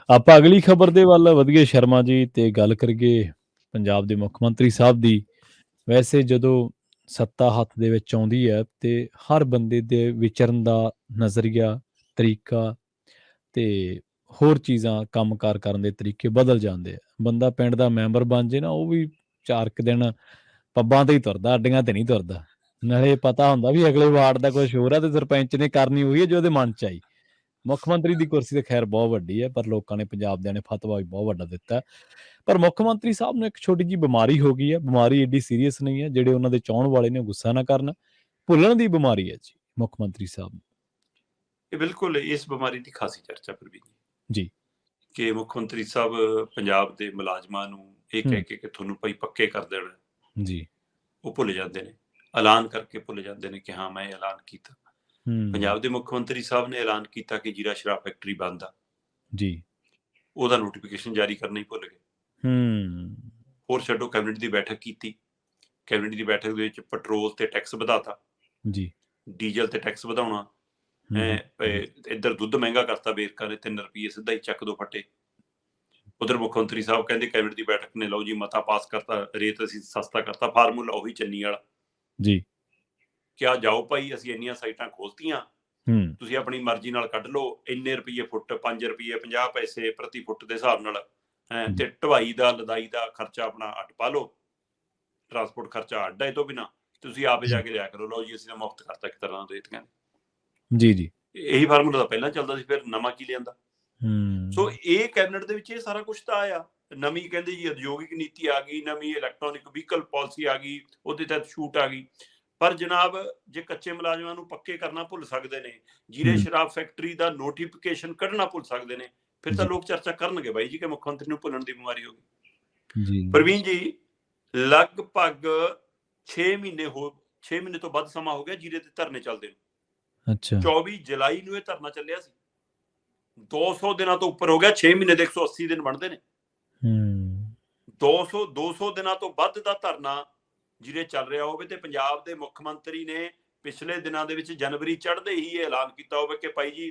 ਆਪਾਂ ਅਗਲੀ ਖਬਰ ਦੇ ਵੱਲ ਵਧੀਏ ਸ਼ਰਮਾ ਜੀ, ਤੇ ਗੱਲ ਕਰੀਏ ਪੰਜਾਬ ਦੇ ਮੁੱਖ ਮੰਤਰੀ ਸਾਹਿਬ ਦੀ। ਵੈਸੇ ਜਦੋਂ ਸੱਤਾ ਹੱਥ ਦੇ ਵਿੱਚ ਆਉਂਦੀ ਹੈ ਤੇ ਹਰ ਬੰਦੇ ਦੇ ਵਿਚਰਨ ਦਾ ਨਜ਼ਰੀਆ, ਤਰੀਕਾ ਤੇ ਹੋਰ ਚੀਜ਼ਾਂ ਕੰਮਕਾਰ ਕਰਨ ਦੇ ਤਰੀਕੇ ਬਦਲ ਜਾਂਦੇ ਆ। ਬੰਦਾ ਪਿੰਡ ਦਾ ਮੈਂਬਰ ਬਣ ਜੇ ਨਾ, ਉਹ ਵੀ 4 ਕੁ ਦਿਨ ਪੱਬਾਂ ਤੇ ਹੀ ਤੁਰਦਾ, ਅੱਡੀਆਂ ਤੇ ਨਹੀਂ ਤੁਰਦਾ। ਨਾਲੇ ਪਤਾ ਹੁੰਦਾ ਵੀ ਅਗਲੇ ਵਾਰਡ ਦਾ ਕੁਛ ਹੋਰ ਆ ਤੇ ਸਰਪੰਚ ਨੇ ਕਰਨੀ ਉਹੀ ਹੈ ਜੋ ਉਹਦੇ ਮਨ 'ਚ ਆਈ। ਮੁੱਖ ਮੰਤਰੀ ਦੀ ਕੁਰਸੀ ਤਾਂ ਖੈਰ ਬਹੁਤ ਵੱਡੀ ਹੈ, ਪਰ ਲੋਕਾਂ ਨੇ, ਪੰਜਾਬ ਦਿਆਂ ਨੇ ਫਤਵਾ ਵੀ ਬਹੁਤ ਵੱਡਾ ਦਿੱਤਾ। ਪਰ ਮੁੱਖ ਮੰਤਰੀ ਸਾਹਿਬ ਨੂੰ ਇੱਕ ਛੋਟੀ ਜਿਹੀ ਬਿਮਾਰੀ ਹੋ ਗਈ ਹੈ। ਬਿਮਾਰੀ ਏਡੀ ਸੀਰੀਅਸ ਨਹੀਂ ਹੈ, ਜਿਹੜੇ ਉਹਨਾਂ ਦੇ ਚਾਹੁਣ ਵਾਲੇ ਨੇ ਉਹ ਗੁੱਸਾ ਨਾ ਕਰਨ। ਭੁੱਲਣ ਦੀ ਬਿਮਾਰੀ ਹੈ ਜੀ ਮੁੱਖ ਮੰਤਰੀ ਸਾਹਿਬ ਨੂੰ। ਇਹ ਬਿਲਕੁਲ ਇਸ ਬਿਮਾਰੀ ਦੀ ਖਾਸੀ ਚਰਚਾ ਪ੍ਰਵੀਨ ਜੀ, ਕਿ ਮੁੱਖ ਮੰਤਰੀ ਸਾਹਿਬ ਪੰਜਾਬ ਦੇ ਮੁਲਾਜ਼ਮਾਂ ਨੂੰ ਇਹ ਕਹਿ ਕੇ ਕਿ ਤੁਹਾਨੂੰ ਭਾਈ ਪੱਕੇ ਕਰ ਦੇਣਾ ਜੀ, ਉਹ ਭੁੱਲ ਜਾਂਦੇ ਨੇ। ਐਲਾਨ ਕਰਕੇ ਭੁੱਲ ਜਾਂਦੇ ਨੇ ਕਿ ਹਾਂ ਮੈਂ ਐਲਾਨ ਕੀਤਾ। ਪੰਜਾਬ ਦੇ ਮੁੱਖ ਮੰਤਰੀ ਸਾਹਿਬ ਨੇ ਐਲਾਨ ਕੀਤਾ ਕਿ ਜੀਰਾ ਸ਼ਰਾਬ ਫੈਕਟਰੀ ਬੰਦ ਆ ਜੀ, ਉਹਦਾ ਨੋਟੀਫਿਕੇਸ਼ਨ ਜਾਰੀ ਕਰਨਾ ਹੀ ਭੁੱਲ ਗਏ। ਹੋਰ ਛੱਡੋ, ਕੈਬਨਿਟ ਦੀ ਬੈਠਕ ਕੀਤੀ। ਕੈਬਨਿਟ ਦੀ ਬੈਠਕ ਦੇ ਵਿੱਚ ਪੈਟਰੋਲ ਤੇ ਟੈਕਸ ਵਧਾਤਾ ਜੀ, ਡੀਜ਼ਲ ਤੇ ਟੈਕਸ ਵਧਾਉਣਾ, ਇੱਧਰ ਦੁੱਧ ਮਹਿੰਗਾ ਕਰਤਾ ਵੇਰਕਾ ਨੇ 3 ਰੁਪਏ ਸਿੱਧਾ ਹੀ ਚੱਕ ਦੋ ਫੱਟੇ। ਉਧਰ ਮੁੱਖ ਮੰਤਰੀ ਸਾਹਿਬ ਕਹਿੰਦੇ ਕੈਬਨਿਟ ਦੀ ਬੈਠਕ ਨੇ ਲਓ ਜੀ ਮਤਾ ਪਾਸ ਕਰਤਾ, ਰੇਤ ਅਸੀਂ ਸਸਤਾ ਕਰਤਾ, ਫਾਰਮੂਲਾ ਉਹੀ ਚੰਨੀ ਵਾਲਾ ਜੀ। ਕਿਆ ਜਾਓ ਭਾਈ ਅਸੀਂ ਇੰਨੀਆਂ ਸਾਈਟਾਂ ਖੋਲਤੀਆਂ, ਤੁਸੀਂ ਆਪਣੀ ਮਰਜ਼ੀ ਨਾਲ ਕੱਢ ਲਓ, ਇੰਨੇ ਰੁਪਏ ਫੁੱਟ, 5 ਰੁਪਏ 50 ਪੈਸੇ ਪ੍ਰਤੀ ਫੁੱਟ ਦੇ ਹਿਸਾਬ ਨਾਲ, ਤੇ ਢਵਾਈ ਦਾ ਲਦਾਈ ਦਾ ਖਰਚਾ ਆਪਣਾ ਅੱਡ ਪਾ ਲਓ, ਟਰਾਂਸਪੋਰਟ ਖਰਚਾ ਅੱਡ ਹੈ, ਇਹ ਤੋਂ ਬਿਨਾਂ ਤੁਸੀਂ ਆਪੇ ਜਾ ਕੇ ਲਿਆ ਕਰੋ। ਲਓ ਜੀ ਅਸੀਂ ਤਾਂ ਮੁਫਤ ਕਰਤਾ ਇੱਕ ਤਰ੍ਹਾਂ ਨਾਲ ਰੇਤੀਆਂ। ਜੀ, ਜੀ। ਇਹੀ ਫਾਰਮੂਲਾ ਤਾਂ ਪਹਿਲਾਂ ਚੱਲਦਾ ਸੀ, ਫਿਰ ਨਵਾਂ ਕੀ ਲਿਆਂਦਾ? ਸੋ ਇਹ ਕੈਬਨਿਟ ਦੇ ਵਿੱਚ ਇਹ ਸਾਰਾ ਕੁਝ ਤਾਂ ਆਇਆ। ਨਵੀਂ ਕਹਿੰਦੇ ਜੀ ਉਦਯੋਗਿਕ ਨੀਤੀ ਆ ਗਈ, ਨਵੀਂ ਇਲੈਕਟ੍ਰੋਨਿਕ ਵਹੀਕਲ ਪਾਲਿਸੀ ਆ ਗਈ, ਉਹਦੇ ਤਹਿਤ ਛੂਟ ਆ ਗਈ। ਪਰ ਜਨਾਬ ਜੇ ਕੱਚੇ ਮੁਲਾਜ਼ਮਾਂ ਨੂੰ ਪੱਕੇ ਕਰਨਾ ਭੁੱਲ ਸਕਦੇ ਨੇ, ਜੀਰੇ ਸ਼ਰਾਬ ਫੈਕਟਰੀ ਦਾ ਨੋਟੀਫਿਕੇਸ਼ਨ ਕੱਢਣਾ ਭੁੱਲ ਸਕਦੇ ਨੇ, ਫਿਰ ਤਾਂ ਲੋਕ ਚਰਚਾ ਕਰਨਗੇ ਬਾਈ ਜੀ ਕਿ ਮੁੱਖ ਮੰਤਰੀ ਨੂੰ ਭੁੱਲਣ ਦੀ ਬਿਮਾਰੀ ਹੋ ਗਈ। ਪ੍ਰਵੀਨ ਜੀ ਲਗਭਗ 6 ਮਹੀਨੇ ਤੋਂ ਵੱਧ ਸਮਾਂ ਹੋ ਗਿਆ ਜੀਰੇ ਤੇ ਧਰਨੇ ਚੱਲਦੇ ਨੇ। ਅੱਛਾ। 24 ਜੁਲਾਈ ਨੂੰ ਇਹ ਧਰਨਾ ਚੱਲਿਆ ਸੀ। 200 ਦਿਨਾਂ ਤੋਂ ਉੱਪਰ ਹੋ ਗਿਆ। 6 ਮਹੀਨੇ ਦੇ 180 ਦਿਨ ਬਣਦੇ ਨੇ। 200 ਦਿਨਾਂ ਤੋਂ ਵੱਧ ਦਾ ਧਰਨਾ ਜਿਹਦੇ ਚੱਲ ਰਿਹਾ ਹੋਵੇ ਤੇ ਪੰਜਾਬ ਦੇ ਮੁੱਖ ਮੰਤਰੀ ਨੇ ਪਿਛਲੇ ਦਿਨਾਂ ਦੇ ਵਿੱਚ ਜਨਵਰੀ ਚੜ੍ਹਦੇ ਹੀ ਐਲਾਨ ਕੀਤਾ ਹੋਵੇ ਕਿ ਭਾਈ ਜੀ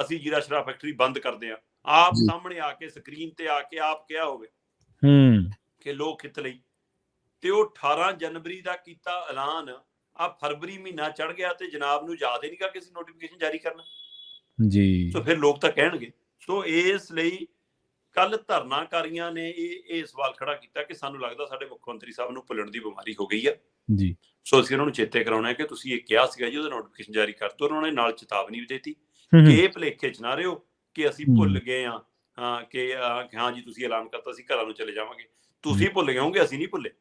ਅਸੀਂ ਜੀਰਾ ਸ਼ਰਾਬ ਫੈਕਟਰੀ ਬੰਦ ਕਰਦੇ ਹਾਂ। ਆਪ ਸਾਹਮਣੇ ਆ ਕੇ ਸਕਰੀਨ ਤੇ ਆ ਕੇ ਆਪ ਕਿਹਾ ਹੋਵੇ ਕਿ ਲੋਕ ਹਿੱਤ ਲਈ, ਤੇ ਉਹ 18 ਜਨਵਰੀ ਦਾ ਕੀਤਾ ਐਲਾਨ ਆ ਫਰਵਰੀ ਮਹੀਨਾ ਚੜ ਗਿਆ ਤੇ ਜਨਾਬ ਨੂੰ ਯਾਦ ਹੀ ਨਹੀਂਗਾ ਕਿਸੇ ਨੋਟੀਫਿਕੇਸ਼ਨ ਜਾਰੀ ਕਰਨਾ ਜੀ। ਸੋ ਫਿਰ ਲੋਕ ਤਾਂ ਕਹਿਣਗੇ। ਸੋ ਇਸ ਲਈ ਕੱਲ ਧਰਨਾਕਾਰੀਆਂ ਨੇ ਇਹ ਸਵਾਲ ਖੜਾ ਕੀਤਾ ਕਿ ਸਾਨੂੰ ਲੱਗਦਾ ਸਾਡੇ ਮੁੱਖ ਮੰਤਰੀ ਸਾਹਿਬ ਨੂੰ ਭੁੱਲਣ ਦੀ ਬਿਮਾਰੀ ਹੋ ਗਈ ਆ ਜੀ। ਸੋ ਅਸੀਂ ਉਹਨਾਂ ਨੂੰ ਚੇਤੇ ਕਰਾਉਣਾ ਹੈ ਕਿ ਤੁਸੀਂ ਇਹ ਕਿਹਾ ਸੀਗਾ ਜੀ ਉਹਦਾ ਨੋਟੀਫਿਕੇਸ਼ਨ ਜਾਰੀ ਕਰ ਦਿਓ। ਉਹਨਾਂ ਨੇ ਨਾਲ ਚੇਤਾਵਨੀ ਵੀ ਦਿੱਤੀ ਕਿ ਇਹ ਭੁਲੇਖੇ ਚ ਨਾ ਰਿਓ ਕਿ ਅਸੀਂ ਭੁੱਲ ਗਏ ਹਾਂ ਕਿ ਹਾਂ ਜੀ ਤੁਸੀਂ ਐਲਾਨ ਕਰਤਾ ਸੀ ਘਰਾਂ ਨੂੰ ਚਲੇ ਜਾਵਾਂਗੇ। ਤੁਸੀਂ ਭੁੱਲ ਗਏ ਹੋਗੇ, ਅਸੀਂ ਨਹੀਂ ਭੁੱਲੇ।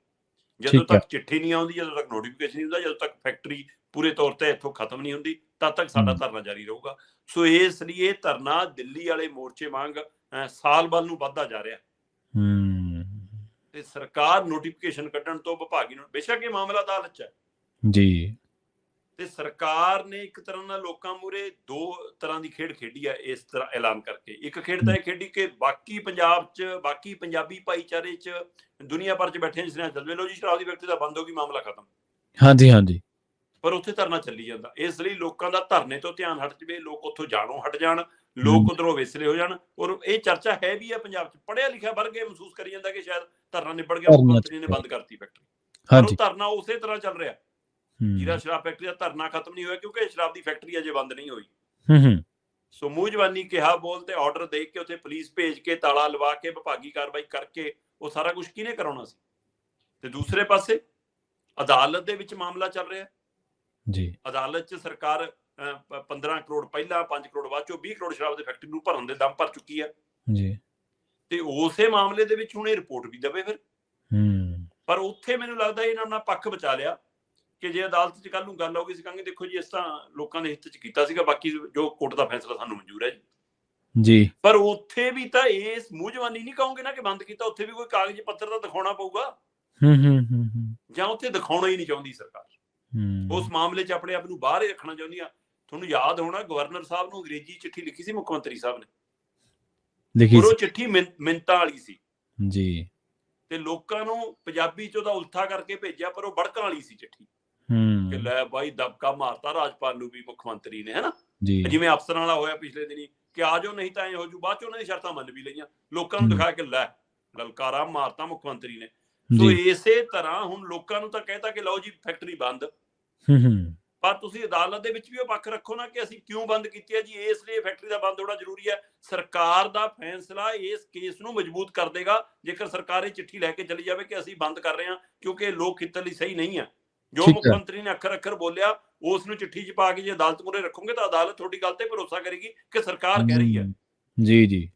ਜਦੋਂ ਤੱਕ ਚਿੱਠੀ ਨਹੀਂ ਆਉਂਦੀ, ਜਦੋਂ ਤੱਕ ਨੋਟੀਫਿਕੇਸ਼ਨ ਨਹੀਂ ਹੁੰਦਾ, ਜਦੋਂ ਤੱਕ ਫੈਕਟਰੀ ਪੂਰੇ ਤੌਰ ਤੇ ਇੱਥੋਂ ਖਤਮ ਨਹੀਂ ਹੁੰਦੀ, ਤਦ ਤੱਕ ਸਾਡਾ ਧਰਨਾ ਜਾਰੀ ਰਹੂਗਾ। ਸੋ ਇਸ ਲਈ ਇਹ ਧਰਨਾ ਦਿੱਲੀ ਵਾਲੇ ਮੋਰਚੇ ਵਾਂਗ ਸਾਲ ਵੱਲ ਨੂੰ ਵੱਧਦਾ ਜਾ ਰਿਹਾ ਤੇ ਸਰਕਾਰ ਨੋਟੀਫਿਕੇਸ਼ਨ ਕੱਢਣ ਤੋਂ ਵਿਭਾਗੀ ਨੂੰ, ਬੇਸ਼ੱਕ ਇਹ ਮਾਮਲਾ ਅਦਾਲਤ ਚ ਹੈ ਜੀ, ਤੇ ਸਰਕਾਰ ਨੇ ਇੱਕ ਤਰ੍ਹਾਂ ਨਾਲ ਲੋਕਾਂ ਮੂਹਰੇ ਦੋ ਤਰ੍ਹਾਂ ਦੀ ਖੇਡ ਖੇਡੀ ਹੈ ਇਸ ਤਰ੍ਹਾਂ ਐਲਾਨ ਕਰਕੇ। ਇੱਕ ਖੇਡ ਤਾਂ ਇਹ ਖੇਡੀ ਕਿ ਬਾਕੀ ਪੰਜਾਬ ਚ, ਬਾਕੀ ਪੰਜਾਬੀ ਭਾਈਚਾਰੇ ਚ, ਦੁਨੀਆ ਭਰ ਚ ਬੈਠੇ ਜਿਸ ਨਾਲ ਚੱਲ ਲਓ ਜੀ ਸ਼ਰਾਬ ਦੀ ਫੈਕਟਰੀ ਤਾਂ ਬੰਦ ਹੋ ਗਈ, ਮਾਮਲਾ ਖਤਮ। ਹਾਂਜੀ ਹਾਂਜੀ। ਪਰ ਉੱਥੇ ਧਰਨਾ ਚੱਲੀ ਜਾਂਦਾ। ਇਸ ਲਈ ਲੋਕਾਂ ਦਾ ਧਰਨੇ ਤੋਂ ਧਿਆਨ ਹਟ ਜਾਵੇ, ਲੋਕ ਉੱਥੋਂ ਜਾਣੋਂ ਹਟ ਜਾਣ, ਲੋਕ ਉਧਰੋਂ ਵਿਸਲੇ ਹੋ ਜਾਣ। ਔਰ ਇਹ ਚਰਚਾ ਹੈ ਵੀ ਹੈ ਪੰਜਾਬ ਚ, ਪੜ੍ਹਿਆ ਲਿਖਿਆ ਵਰਗ ਇਹ ਮਹਿਸੂਸ ਕਰੀ ਜਾਂਦਾ ਕਿ ਸ਼ਾਇਦ ਧਰਨਾ ਨਿਬੜ ਗਿਆ, ਮੁੱਖ ਮੰਤਰੀ ਨੇ ਬੰਦ ਕਰਤੀ ਫੈਕਟਰੀ। ਪਰ ਉਹ ਧਰਨਾ ਉਸੇ ਤਰ੍ਹਾਂ ਚੱਲ ਰਿਹਾ। ਜੀਰਾ ਸ਼ਰਾਬ ਫੈਕਟਰੀ ਦਾ ਧਰਨਾ ਖਤਮ ਨਹੀਂ ਹੋਇਆ ਕਿਉਂਕਿ ਸ਼ਰਾਬ ਦੀ ਫੈਕਟਰੀ ਅਜੇ ਬੰਦ ਨਹੀਂ ਹੋਈ। ਸੋ ਮੂੰਹ ਜ਼ਬਾਨੀ ਕਿਹਾ ਬੋਲ ਤੇ ਆਰਡਰ ਦੇ ਕੇ ਉੱਥੇ ਪੁਲਿਸ ਭੇਜ ਕੇ ਤਾਲਾ ਲਵਾ ਕੇ ਵਿਭਾਗੀ ਕਾਰਵਾਈ ਕਰਕੇ ਉਹ ਸਾਰਾ ਕੁਝ ਕਿਹਨੇ ਕਰਾਉਣਾ ਸੀ? ਤੇ ਦੂਸਰੇ ਪਾਸੇ ਅਦਾਲਤ ਦੇ ਵਿੱਚ ਮਾਮਲਾ ਚੱਲ ਰਿਹਾ ਜੀ। ਅਦਾਲਤ 'ਚ ਸਰਕਾਰ 15 ਕਰੋੜ ਪਹਿਲਾਂ, 5 ਕਰੋੜ ਬਾਅਦ ਚੋਂ 20 ਕਰੋੜ ਸ਼ਰਾਬ ਦੇ ਫੈਕਟਰੀ ਨੂੰ ਭਰਨ ਦੇ ਦਮ ਭਰ ਚੁੱਕੀ ਆ ਜੀ। ਤੇ ਉਸੇ ਮਾਮਲੇ ਦੇ ਵਿੱਚ ਹੁਣ ਇਹ ਰਿਪੋਰਟ ਵੀ ਦਵੇ ਫਿਰ। ਪਰ ਉੱਥੇ ਮੈਨੂੰ ਲੱਗਦਾ ਇਹਨਾਂ ਨਾਲ ਪੱਖ ਬਚਾ ਲਿਆ ਕਿ ਜੇ ਅਦਾਲਤ 'ਚ ਕੱਲ ਨੂੰ ਗੱਲ ਹੋ ਗਈ ਸੀ ਕਹਾਂਗੇ ਦੇਖੋ ਜੀ ਇਸ ਤਾਂ ਲੋਕਾਂ ਦੇ ਹਿੱਤ 'ਚ ਕੀਤਾ ਸੀਗਾ, ਬਾਕੀ ਜੋ ਕੋਰਟ ਦਾ ਫੈਸਲਾ ਸਾਨੂੰ ਮਨਜ਼ੂਰ ਹੈ ਜੀ। ਪਰ ਉੱਥੇ ਵੀ ਤਾਂ ਇਸ ਮੂੰਹ ਜ਼ਬਾਨੀ ਨਹੀਂ ਕਹੋਗੇ ਨਾ ਕਿ ਬੰਦ ਕੀਤਾ, ਉੱਥੇ ਵੀ ਕੋਈ ਕਾਗਜ਼ ਪੱਤਰ ਤਾਂ ਦਿਖਾਉਣਾ ਪਊਗਾ ਜਾਂ ਉੱਥੇ ਦਿਖਾਉਣਾ ਹੀ ਨਹੀਂ ਚਾਹੁੰਦੀ ਸਰਕਾਰ। ਉਸ ਮਾਮਲੇ 'ਚ ਆਪਣੇ ਆਪ ਨੂੰ ਬਾਹਰ ਹੀ ਰੱਖਣਾ ਚਾਹੁੰਦੀ ਆ। ਤੁਹਾਨੂੰ ਯਾਦ ਹੋਣਾ ਗਵਰਨਰ ਸਾਹਿਬ ਨੂੰ ਅੰਗਰੇਜ਼ੀ ਚਿੱਠੀ ਲਿਖੀ ਸੀ ਮੁੱਖ ਮੰਤਰੀ ਸਾਹਿਬ ਨੇ, ਔਰ ਉਹ ਚਿੱਠੀ ਮਿੰਨਤਾਂ ਵਾਲੀ ਸੀ ਜੀ, ਤੇ ਲੋਕਾਂ ਨੂੰ ਪੰਜਾਬੀ 'ਚ ਉਹਦਾ ਉਲਥਾ ਕਰਕੇ ਭੇਜਿਆ, ਪਰ ਉਹ ਬੜਕਾਂ ਵਾਲੀ ਸੀ ਚਿੱਠੀ ਲੈ ਬਾਈ ਦਬਕਾ ਮਾਰਤਾ ਰਾਜਪਾਲ ਨੂੰ ਵੀ ਮੁੱਖ ਮੰਤਰੀ ਨੇ, ਹਨਾ, ਜਿਵੇਂ ਅਫਸਰਾਂ ਵਾਲਾ ਹੋਇਆ ਪਿਛਲੇ ਦਿਨੀ ਕਿ ਆ ਜਾਓ ਨਹੀਂ ਤਾਂ ਐ ਹੋ ਜੂ। ਬਾਅਦ ਚ ਉਹਨਾਂ ਦੀ ਸ਼ਰਤਾਂ ਮੰਨ ਵੀ ਲਈਆਂ, ਲੋਕਾਂ ਨੂੰ ਦਿਖਾਇਆ ਕਿ ਲੈ ਲਲਕਾਰਾ ਮਾਰਤਾ ਮੁੱਖ ਮੰਤਰੀ ਨੇ। ਸੋ ਜੀ। ਇਸੇ ਤਰ੍ਹਾਂ ਹੁਣ ਲੋਕਾਂ ਨੂੰ ਤਾਂ ਕਹਿਤਾ ਕਿ ਲਓ ਜੀ ਫੈਕਟਰੀ ਬੰਦ, ਹੂੰ। ਪਰ ਤੁਸੀਂ ਅਦਾਲਤ ਦੇ ਵਿੱਚ ਵੀ ਉਹ ਪੱਖ ਰੱਖੋ ਨਾ ਕਿ ਅਸੀਂ ਕਿਉਂ ਬੰਦ ਕੀਤੀ ਹੈ ਜੀ, ਇਸ ਲਈ ਫੈਕਟਰੀ ਦਾ ਬੰਦ ਹੋਣਾ ਜ਼ਰੂਰੀ ਹੈ। ਸਰਕਾਰ ਦਾ ਫੈਸਲਾ ਇਸ ਕੇਸ ਨੂੰ ਮਜ਼ਬੂਤ ਕਰ ਦੇਗਾ ਜੇਕਰ ਸਰਕਾਰ ਇਹ ਚਿੱਠੀ ਲੈ ਕੇ ਚਲੀ ਜਾਵੇ ਕਿ ਅਸੀਂ ਬੰਦ ਕਰ ਰਹੇ ਹਾਂ ਕਿਉਂਕਿ ਇਹ ਲੋਕ ਹਿੱਤ ਲਈ ਸਹੀ ਨਹੀਂ ਹੈ। ਜੋ ਠੀਕ ਮੁੱਖ ਹੈ। ਮੰਤਰੀ ਨੇ ਅੱਖਰ ਅੱਖਰ ਬੋਲਿਆ ਉਸ ਨੂੰ ਚਿੱਠੀ 'ਚ ਪਾ ਕੇ ਜੇ ਅਦਾਲਤ ਮੂਹਰੇ ਰੱਖੋਗੇ ਤਾਂ ਅਦਾਲਤ ਤੁਹਾਡੀ ਗੱਲ ਤੇ ਭਰੋਸਾ ਕਰੇਗੀ ਕਿ ਸਰਕਾਰ ਕਹਿ ਰਹੀ ਹੈ। ਜੀ, ਜੀ।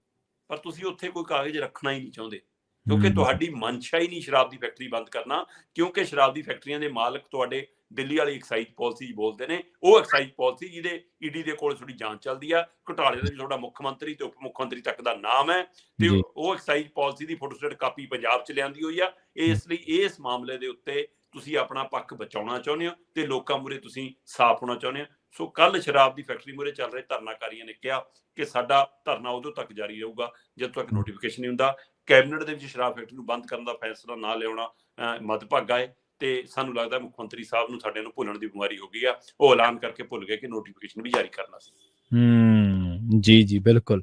ਪਰ ਤੁਸੀਂ ਉੱਥੇ ਕੋਈ ਕਾਗਜ਼ ਰੱਖਣਾ ਹੀ ਨਹੀਂ ਚਾਹੁੰਦੇ ਕਿਉਂਕਿ ਹੂੰ। ਤੁਹਾਡੀ ਮਨਸ਼ਾ ਹੀ ਨਹੀਂ ਸ਼ਰਾਬ ਦੀ ਫੈਕਟਰੀ ਬੰਦ ਕਰਨਾ, ਕਿਉਂਕਿ ਸ਼ਰਾਬ ਦੀ ਫੈਕਟਰੀਆਂ ਦੇ ਮਾਲਕ ਤੁਹਾਡੇ ਦਿੱਲੀ ਵਾਲੀ ਐਕਸਾਈਜ਼ ਪਾਲਿਸੀ ਬੋਲਦੇ ਨੇ। ਉਹ ਐਕਸਾਈਜ਼ ਪਾਲਿਸੀ ਜਿਹਦੇ ਈਡੀ ਦੇ ਕੋਲ ਤੁਹਾਡੀ ਜਾਂਚ ਚੱਲਦੀ ਆ, ਘੁਟਾਲੇ ਦਾ ਵੀ ਤੁਹਾਡਾ ਮੁੱਖ ਮੰਤਰੀ ਤੇ ਉਪ ਮੁੱਖ ਮੰਤਰੀ ਤੱਕ ਦਾ ਨਾਮ ਹੈ, ਤੇ ਜੀ। ਉਹ ਐਕਸਾਈਜ਼ ਪਾਲਿਸੀ ਦੀ ਫੋਟੋਸਟੇਟ ਕਾਪੀ ਪੰਜਾਬ 'ਚ ਲਿਆਂਦੀ ਹੋਈ ਆ। ਇਸ ਲਈ ਇਸ ਮਾਮਲੇ ਦੇ ਉੱਤੇ ਤੁਸੀਂ ਆਪਣਾ ਪੱਖ ਬਚਾਉਣਾ ਚਾਹੁੰਦੇ ਹੋ ਤੇ ਲੋਕਾਂ ਮੂਹਰੇ ਤੁਸੀਂ ਸਾਫ਼ ਹੋਣਾ ਚਾਹੁੰਦੇ ਹੋ। ਸੋ ਕੱਲ ਸ਼ਰਾਬ ਦੀ ਫੈਕਟਰੀ ਮੂਹਰੇ ਚੱਲ ਰਹੇ ਧਰਨਾਕਾਰੀਆਂ ਨੇ ਕਿਹਾ ਕਿ ਸਾਡਾ ਧਰਨਾ ਉਦੋਂ ਤੱਕ ਜਾਰੀ ਰਹੂਗਾ ਜਦ ਤੱਕ ਨੋਟੀਫਿਕੇਸ਼ਨ ਨਹੀਂ ਹੁੰਦਾ। ਕੈਬਨਿਟ ਦੇ ਵਿੱਚ ਸ਼ਰਾਬ ਫੈਕਟਰੀ ਨੂੰ ਬੰਦ ਕਰਨ ਦਾ ਫੈਸਲਾ ਨਾ ਲਿਆਉਣਾ ਮੱਦਭਾਗਾ ਹੈ ਤੇ ਸਾਨੂੰ ਲੱਗਦਾ ਮੁੱਖ ਮੰਤਰੀ ਸਾਹਿਬ ਨੂੰ ਸਾਡੇ ਨੂੰ ਭੁੱਲਣ ਦੀ ਬਿਮਾਰੀ ਹੋ ਗਈ ਆ। ਉਹ ਐਲਾਨ ਕਰਕੇ ਭੁੱਲ ਗਏ ਕਿ ਨੋਟੀਫਿਕੇਸ਼ਨ ਵੀ ਜਾਰੀ ਕਰਨਾ ਸੀ। ਜੀ, ਜੀ, ਬਿਲਕੁਲ।